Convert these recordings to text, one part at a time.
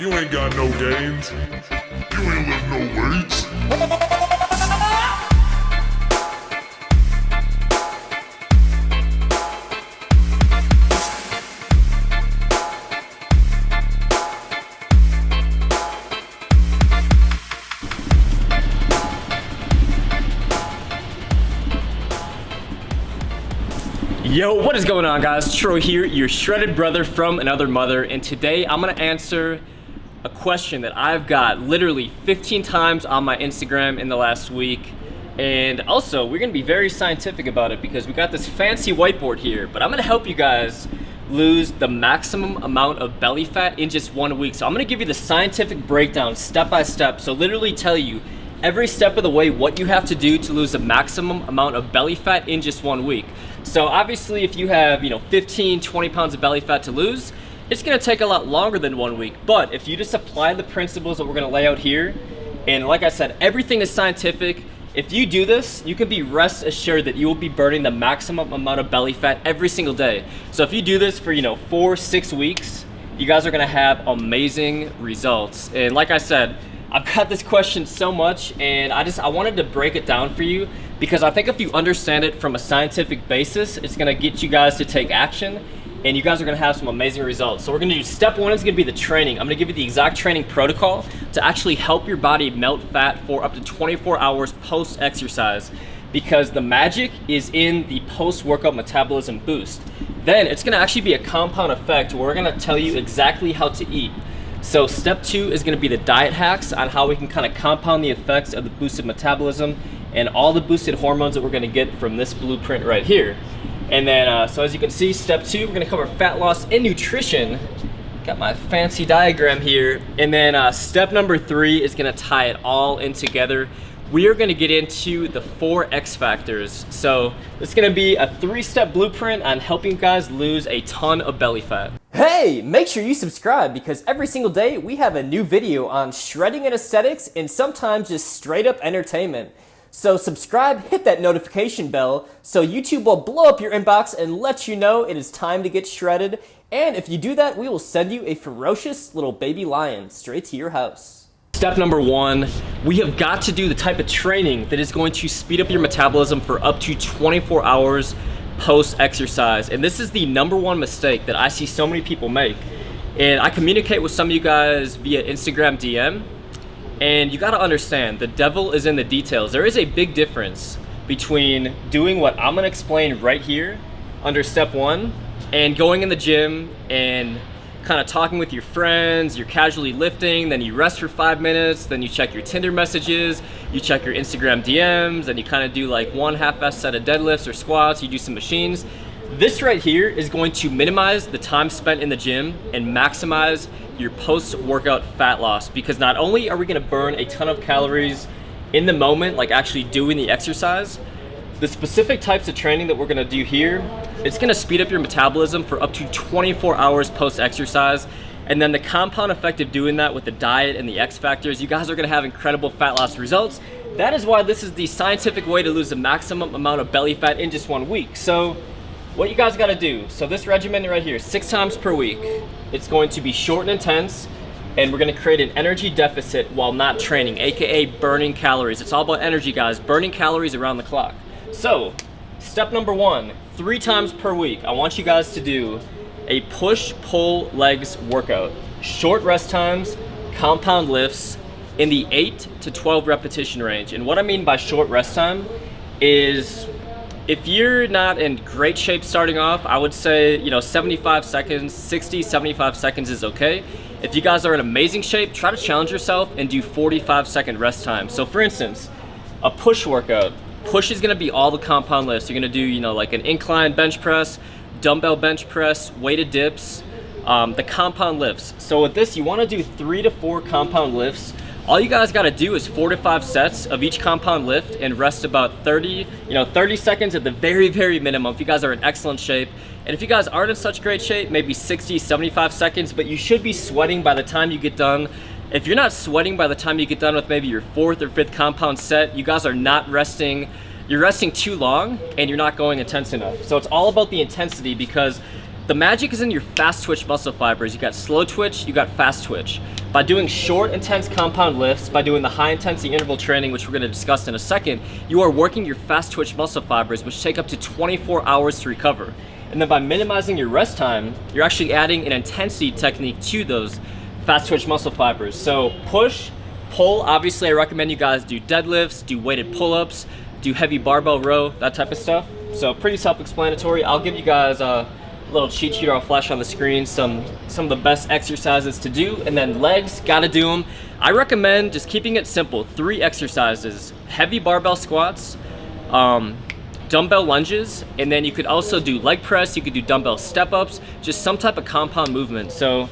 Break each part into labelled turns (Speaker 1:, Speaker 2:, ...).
Speaker 1: You ain't got no gains. You ain't lift no weights.
Speaker 2: Yo, what is going on, guys? Troy here, your shredded brother from another mother, and today I'm gonna answer a question that I've got literally 15 times on my Instagram in the last week. And also, we're gonna be very scientific about it because we got this fancy whiteboard here, but I'm gonna help you guys lose the maximum amount of belly fat in just 1 week. So I'm gonna give you the scientific breakdown step by step. So literally tell you every step of the way what you have to do to lose the maximum amount of belly fat in just 1 week. So obviously if you have, 15, 20 pounds of belly fat to lose, it's gonna take a lot longer than 1 week. But if you just apply the principles that we're gonna lay out here, and like I said, everything is scientific. If you do this, you can be rest assured that you will be burning the maximum amount of belly fat every single day. So if you do this for, 4-6 weeks, you guys are gonna have amazing results. And like I said, I've got this question so much, and I wanted to break it down for you because I think if you understand it from a scientific basis, it's gonna get you guys to take action, and you guys are gonna have some amazing results. So we're gonna do step one is gonna be the training. I'm gonna give you the exact training protocol to actually help your body melt fat for up to 24 hours post-exercise, because the magic is in the post-workout metabolism boost. Then it's gonna actually be a compound effect where we're gonna tell you exactly how to eat. So step two is gonna be the diet hacks on how we can kind of compound the effects of the boosted metabolism and all the boosted hormones that we're gonna get from this blueprint right here. And then, so as you can see, step two, we're gonna cover fat loss and nutrition. Got my fancy diagram here. And then step number three is gonna tie it all in together. We are gonna get into the 4 X factors. So it's gonna be a 3-step blueprint on helping you guys lose a ton of belly fat. Hey, make sure you subscribe because every single day we have a new video on shredding and aesthetics and sometimes just straight up entertainment. So subscribe, hit that notification bell so YouTube will blow up your inbox and let you know it is time to get shredded. And if you do that, we will send you a ferocious little baby lion straight to your house. Step number one, we have got to do the type of training that is going to speed up your metabolism for up to 24 hours post-exercise. And this is the number one mistake that I see so many people make. And I communicate with some of you guys via Instagram DM. And you gotta understand, the devil is in the details. There is a big difference between doing what I'm gonna explain right here under step one and going in the gym and kind of talking with your friends, you're casually lifting, then you rest for 5 minutes, then you check your Tinder messages, you check your Instagram DMs, and you kind of do like one half-assed set of deadlifts or squats, you do some machines. This right here is going to minimize the time spent in the gym and maximize your post-workout fat loss, because not only are we gonna burn a ton of calories in the moment, like actually doing the exercise, the specific types of training that we're gonna do here, it's gonna speed up your metabolism for up to 24 hours post-exercise. And then the compound effect of doing that with the diet and the X factors, you guys are gonna have incredible fat loss results. That is why this is the scientific way to lose the maximum amount of belly fat in just 1 week. So what you guys gotta do, so this regimen right here, 6 times per week, it's going to be short and intense, and we're gonna create an energy deficit while not training, AKA burning calories. It's all about energy, guys, burning calories around the clock. So, step number one, 3 times per week, I want you guys to do a push-pull legs workout. Short rest times, compound lifts in the 8 to 12 repetition range. And what I mean by short rest time is, if you're not in great shape starting off, I would say, 75 seconds, 60, 75 seconds is okay. If you guys are in amazing shape, try to challenge yourself and do 45-second rest time. So for instance, a push workout. Push is gonna be all the compound lifts. You're gonna do, like an incline bench press, dumbbell bench press, weighted dips, the compound lifts. So with this, you wanna do 3 to 4 compound lifts. All you guys gotta do is 4 to 5 sets of each compound lift and rest about 30 seconds at the very, very minimum if you guys are in excellent shape. And if you guys aren't in such great shape, maybe 60, 75 seconds, but you should be sweating by the time you get done. If you're not sweating by the time you get done with maybe your 4th or 5th compound set, you guys are not resting. You're resting too long and you're not going intense enough. So it's all about the intensity, because The magic is in your fast twitch muscle fibers. You got slow twitch, you got fast twitch. By doing short, intense compound lifts, by doing the high intensity interval training, which we're gonna discuss in a second, you are working your fast twitch muscle fibers, which take up to 24 hours to recover. And then by minimizing your rest time, you're actually adding an intensity technique to those fast twitch muscle fibers. So push, pull, obviously I recommend you guys do deadlifts, do weighted pull-ups, do heavy barbell row, that type of stuff. So pretty self-explanatory. I'll give you guys a little cheat sheet I'll flash on the screen, some of the best exercises to do. And then legs, gotta do them. I recommend just keeping it simple. 3 exercises: heavy barbell squats, dumbbell lunges, and then you could also do leg press, you could do dumbbell step-ups, just some type of compound movement. So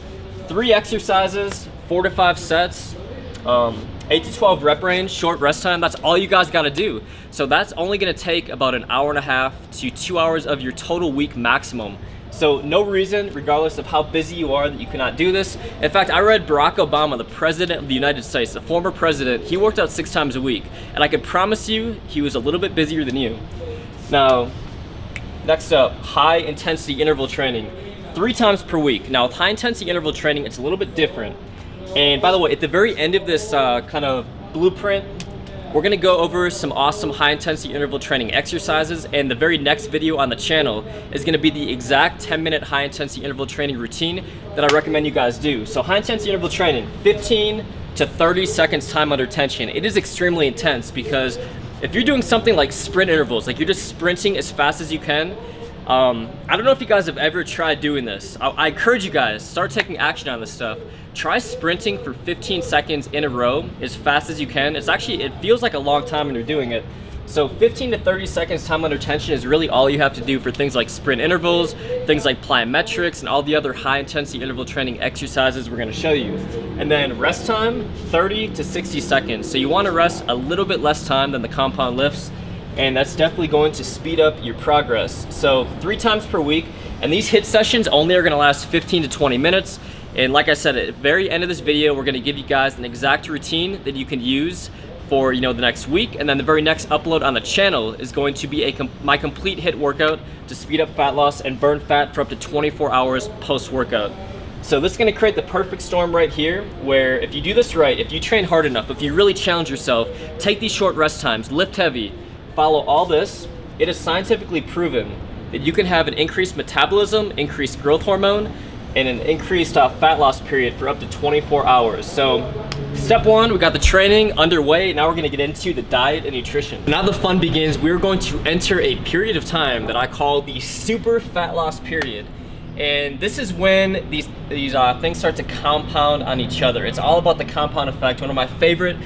Speaker 2: 3 exercises, 4 to 5 sets, 8 to 12 rep range, short rest time. That's all you guys gotta do. So that's only gonna take about an hour and a half to 2 hours of your total week maximum. So no reason, regardless of how busy you are, that you cannot do this. In fact, I read Barack Obama, the president of the United States, the former president, he worked out 6 times a week. And I can promise you, he was a little bit busier than you. Now, next up, high intensity interval training, 3 times per week. Now with high intensity interval training, it's a little bit different. And by the way, at the very end of this kind of blueprint, we're gonna go over some awesome high intensity interval training exercises, and the very next video on the channel is gonna be the exact 10-minute high intensity interval training routine that I recommend you guys do. So high intensity interval training, 15 to 30 seconds time under tension. It is extremely intense because if you're doing something like sprint intervals, like you're just sprinting as fast as you can, I don't know if you guys have ever tried doing this. I encourage you guys, start taking action on this stuff. Try sprinting for 15 seconds in a row as fast as you can. It feels like a long time when you're doing it. So 15 to 30 seconds time under tension is really all you have to do for things like sprint intervals, things like plyometrics, and all the other high intensity interval training exercises we're gonna show you. And then rest time, 30 to 60 seconds. So you wanna rest a little bit less time than the compound lifts, and that's definitely going to speed up your progress. So 3 times per week, and these HIIT sessions only are gonna last 15 to 20 minutes. And like I said, at the very end of this video, we're gonna give you guys an exact routine that you can use for the next week. And then the very next upload on the channel is going to be my complete HIIT workout to speed up fat loss and burn fat for up to 24 hours post-workout. So this is gonna create the perfect storm right here, where if you do this right, if you train hard enough, if you really challenge yourself, take these short rest times, lift heavy, follow all this, it is scientifically proven that you can have an increased metabolism, increased growth hormone, and an increased fat loss period for up to 24 hours. So step 1, we got the training underway. Now we're gonna get into the diet and nutrition. Now the fun begins. We're going to enter a period of time that I call the super fat loss period. And this is when these things start to compound on each other. It's all about the compound effect. One of my favorite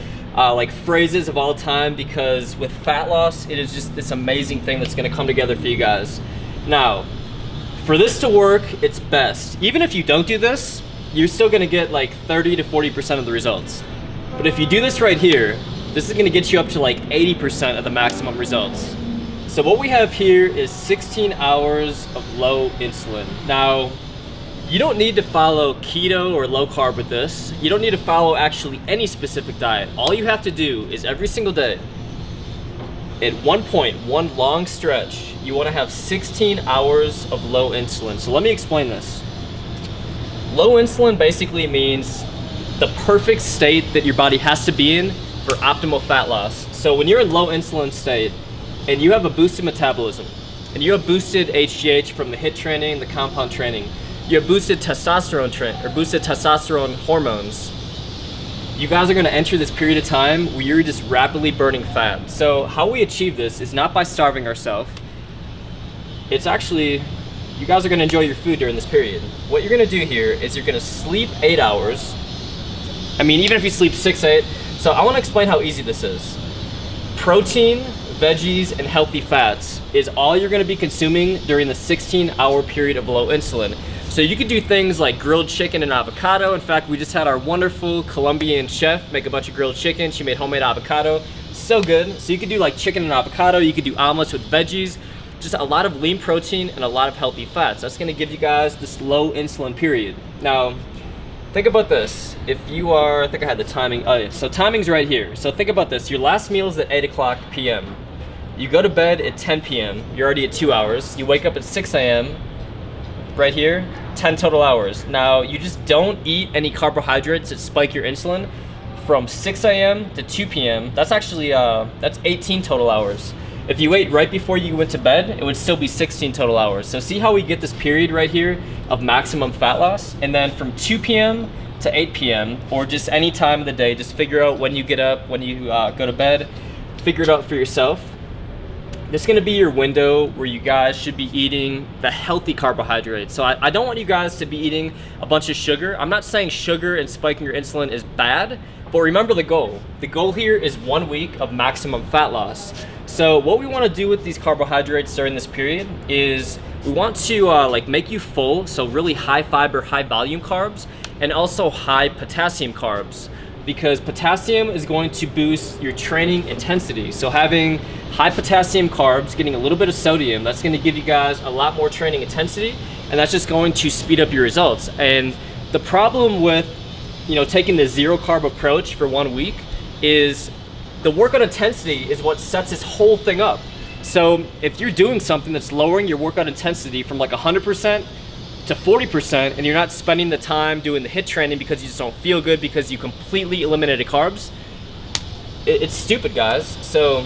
Speaker 2: phrases of all time, because with fat loss, it is just this amazing thing that's gonna come together for you guys. Now, for this to work, it's best. Even if you don't do this, you're still gonna get like 30 to 40% of the results. But if you do this right here, this is gonna get you up to like 80% of the maximum results. So what we have here is 16 hours of low insulin. Now, you don't need to follow keto or low carb with this. You don't need to follow actually any specific diet. All you have to do is every single day, at one point, one long stretch, you wanna have 16 hours of low insulin. So let me explain this. Low insulin basically means the perfect state that your body has to be in for optimal fat loss. So when you're in low insulin state and you have a boosted metabolism and you have boosted HGH from the HIIT training, the compound training, you have boosted testosterone hormones, you guys are gonna enter this period of time where you're just rapidly burning fat. So how we achieve this is not by starving ourselves. It's actually, you guys are gonna enjoy your food during this period. What you're gonna do here is you're gonna sleep 8 hours. I mean, even if you sleep 6, 8. So I wanna explain how easy this is. Protein, veggies, and healthy fats is all you're gonna be consuming during the 16-hour period of low insulin. So you could do things like grilled chicken and avocado. In fact, we just had our wonderful Colombian chef make a bunch of grilled chicken. She made homemade avocado, so good. So you could do like chicken and avocado, you could do omelets with veggies, just a lot of lean protein and a lot of healthy fats. That's gonna give you guys this low insulin period. Now, think about this. If you are, I think I had the timing. Oh yeah, so timing's right here. So think about this. Your last meal is at 8 o'clock p.m. You go to bed at 10 p.m. You're already at 2 hours. You wake up at 6 a.m. right here, 10 total hours. Now, you just don't eat any carbohydrates that spike your insulin from 6 a.m. to 2 p.m. That's actually, that's 18 total hours. If you ate right before you went to bed, it would still be 16 total hours. So see how we get this period right here of maximum fat loss? And then from 2 p.m. to 8 p.m. or just any time of the day, just figure out when you get up, when you go to bed, figure it out for yourself. This is gonna be your window where you guys should be eating the healthy carbohydrates. So I don't want you guys to be eating a bunch of sugar. I'm not saying sugar and spiking your insulin is bad, but remember the goal. The goal here is 1 week of maximum fat loss. So what we wanna do with these carbohydrates during this period is we want to like make you full, so really high fiber, high volume carbs, and also high potassium carbs, because potassium is going to boost your training intensity. So having high potassium carbs, getting a little bit of sodium, that's gonna give you guys a lot more training intensity, and that's just going to speed up your results. And the problem with taking the zero carb approach for 1 week is the workout intensity is what sets this whole thing up. So if you're doing something that's lowering your workout intensity from like 100% to 40%, and you're not spending the time doing the HIIT training because you just don't feel good because you completely eliminated carbs, it's stupid, guys. So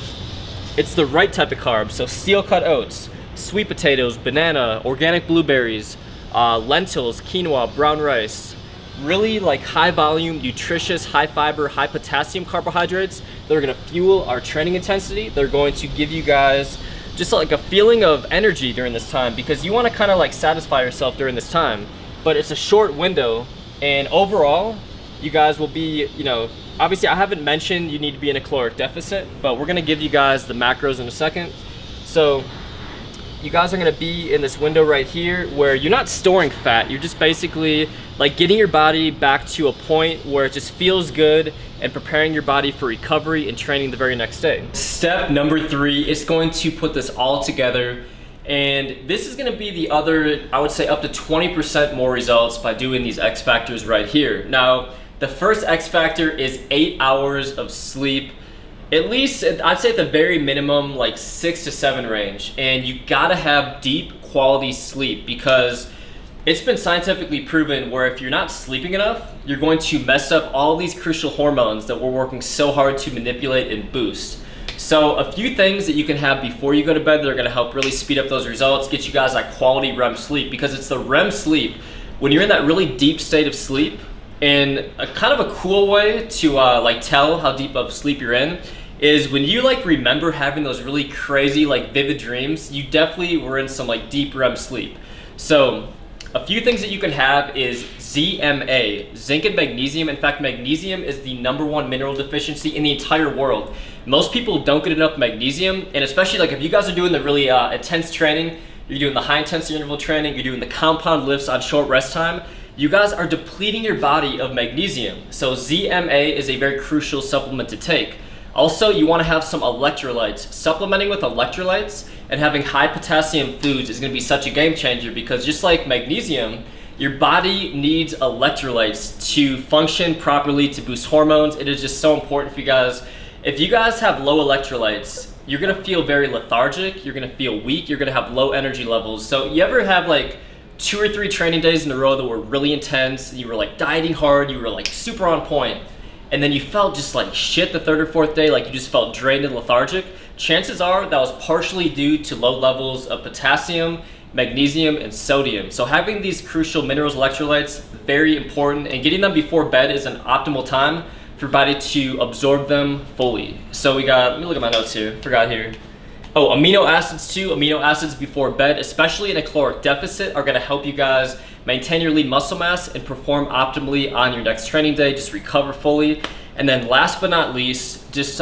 Speaker 2: it's the right type of carbs. So steel cut oats, sweet potatoes, banana, organic blueberries, lentils, quinoa, brown rice, really like high volume, nutritious, high fiber, high potassium carbohydrates that are gonna fuel our training intensity. They're going to give you guys just like a feeling of energy during this time, because you want to kind of like satisfy yourself during this time, but it's a short window. And overall, you guys will be, obviously I haven't mentioned you need to be in a caloric deficit, but we're going to give you guys the macros in a second. So you guys are going to be in this window right here where you're not storing fat, you're just basically like getting your body back to a point where it just feels good and preparing your body for recovery and training the very next day. Step number 3 is going to put this all together, and this is gonna be the other, I would say up to 20% more results by doing these X factors right here. Now, the first X factor is 8 hours of sleep. At least, I'd say at the very minimum, like 6 to 7 range. And you gotta have deep quality sleep, because it's been scientifically proven where if you're not sleeping enough, you're going to mess up all these crucial hormones that we're working so hard to manipulate and boost. So a few things that you can have before you go to bed that are gonna help really speed up those results, get you guys that quality REM sleep, because it's the REM sleep, when you're in that really deep state of sleep, and a kind of a cool way to like tell how deep of sleep you're in is when you like remember having those really crazy like vivid dreams, you definitely were in some like deep REM sleep. So a few things that you can have is ZMA, zinc and magnesium. In fact, magnesium is the #1 mineral deficiency in the entire world. Most people don't get enough magnesium, and especially like if you guys are doing the really intense training, you're doing the high intensity interval training, you're doing the compound lifts on short rest time, you guys are depleting your body of magnesium. So ZMA is a very crucial supplement to take. Also, you want to have some electrolytes. Supplementing with electrolytes and having high potassium foods is going to be such a game changer, because just like magnesium, your body needs electrolytes to function properly, to boost hormones. It is just so important for you guys. If you guys have low electrolytes, you're going to feel very lethargic, you're going to feel weak, you're going to have low energy levels. So you ever have like 2 or 3 training days in a row that were really intense, you were like dieting hard, you were like super on point, and then you felt just like shit the 3rd or 4th day, like you just felt drained and lethargic? Chances are that was partially due to low levels of potassium, magnesium, and sodium. So having these crucial minerals, electrolytes, very important, and getting them before bed is an optimal time for your body to absorb them fully. So we got, let me look at my notes here, forgot here. Oh, amino acids too. Amino acids before bed, especially in a caloric deficit, are gonna help you guys maintain your lean muscle mass and perform optimally on your next training day, just recover fully. And then last but not least, just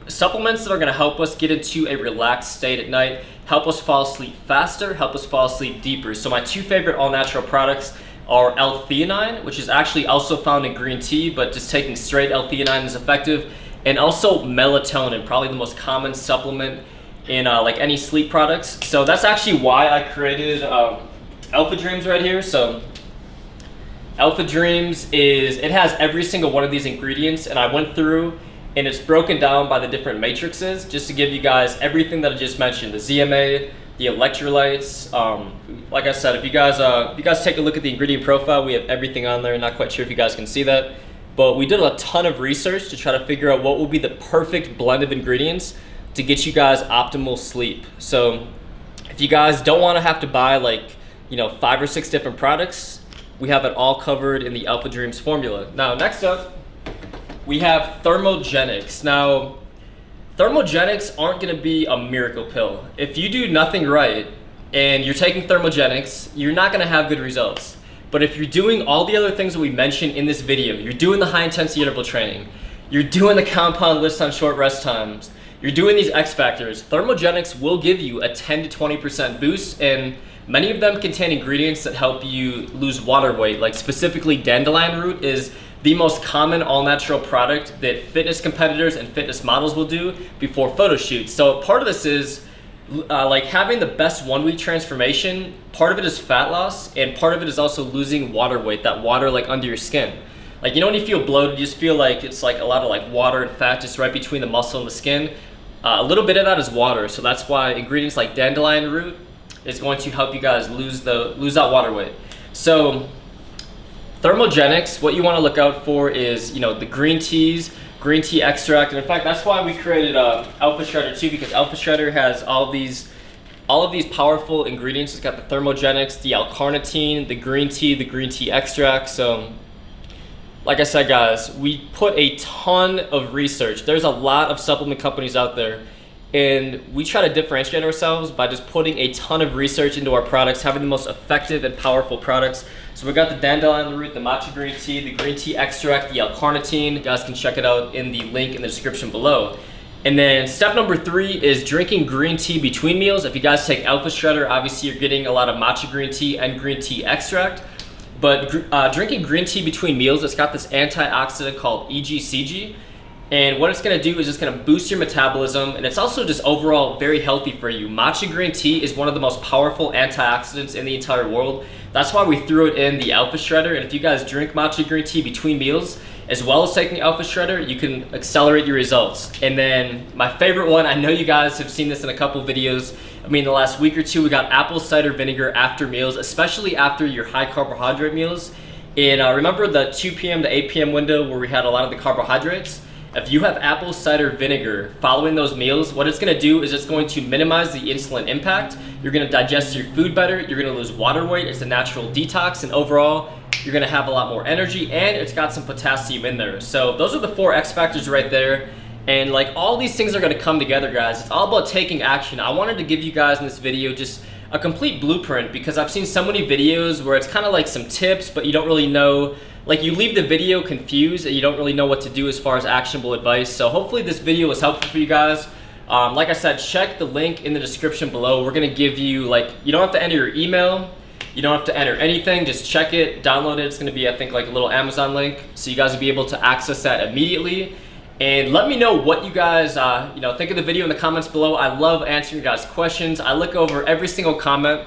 Speaker 2: supplements that are gonna help us get into a relaxed state at night, help us fall asleep faster, help us fall asleep deeper. So my 2 favorite all-natural products are L-theanine, which is actually also found in green tea, but just taking straight L-theanine is effective, and also melatonin, probably the most common supplement in like any sleep products. So that's actually why I created Alpha Dreams right here. So Alpha Dreams it has every single one of these ingredients, and I went through and it's broken down by the different matrices just to give you guys everything that I just mentioned: the ZMA, the electrolytes. Like I said, if you guys take a look at the ingredient profile, we have everything on there. Not quite sure if you guys can see that, but we did a ton of research to try to figure out what will be the perfect blend of ingredients to get you guys optimal sleep. So if you guys don't want to have to buy like, 5 or 6 different products, we have it all covered in the Alpha Dreams formula. Now, next up, we have thermogenics. Now, thermogenics aren't going to be a miracle pill. If you do nothing right and you're taking thermogenics, you're not going to have good results. But if you're doing all the other things that we mentioned in this video, you're doing the high intensity interval training, you're doing the compound list on short rest times, you're doing these X factors, thermogenics will give you a 10 to 20% boost, and many of them contain ingredients that help you lose water weight. Like specifically dandelion root is the most common all-natural product that fitness competitors and fitness models will do before photo shoots. So part of this is like having the best 1 week transformation. Part of it is fat loss, and part of it is also losing water weight, that water like under your skin. Like, when you feel bloated, you just feel like it's like a lot of like water and fat just right between the muscle and the skin. A little bit of that is water, so that's why ingredients like dandelion root is going to help you guys lose that water weight. So thermogenics, what you want to look out for is, the green teas, green tea extract. And in fact, that's why we created Alpha Shredder too, because Alpha Shredder has all of these powerful ingredients. It's got the thermogenics, the L-carnitine, the green tea extract. So like I said, guys, we put a ton of research. There's a lot of supplement companies out there, and we try to differentiate ourselves by just putting a ton of research into our products, having the most effective and powerful products. So we got the dandelion root, the matcha green tea, the green tea extract, the L-carnitine. You guys can check it out in the link in the description below. And then step number 3 is drinking green tea between meals. If you guys take Alpha Shredder, obviously you're getting a lot of matcha green tea and green tea extract. But drinking green tea between meals, it's got this antioxidant called EGCG. And what it's gonna do is it's gonna boost your metabolism, and it's also just overall very healthy for you. Matcha green tea is one of the most powerful antioxidants in the entire world. That's why we threw it in the Alpha Shredder. And if you guys drink matcha green tea between meals, as well as taking Alpha Shredder, you can accelerate your results. And then my favorite one, I know you guys have seen this in a couple videos. The last week or two, we got apple cider vinegar after meals, especially after your high carbohydrate meals. And remember the 2 p.m. to 8 p.m. window where we had a lot of the carbohydrates? If you have apple cider vinegar following those meals, what it's gonna do is it's going to minimize the insulin impact. You're gonna digest your food better, you're gonna lose water weight, it's a natural detox, and overall, you're gonna have a lot more energy, and it's got some potassium in there. So those are the 4 X factors right there. And like all these things are gonna come together, guys. It's all about taking action. I wanted to give you guys in this video just a complete blueprint, because I've seen so many videos where it's kind of like some tips, but you don't really know, like you leave the video confused and you don't really know what to do as far as actionable advice. So hopefully this video was helpful for you guys. Like I said, check the link in the description below. We're gonna give you, like, you don't have to enter your email, you don't have to enter anything, just check it, download it. It's gonna be, I think, like a little Amazon link, so you guys will be able to access that immediately. And let me know what you guys think of the video in the comments below. I love answering your guys' questions. I look over every single comment,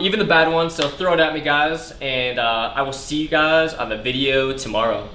Speaker 2: even the bad ones, so throw it at me, guys. And I will see you guys on the video tomorrow.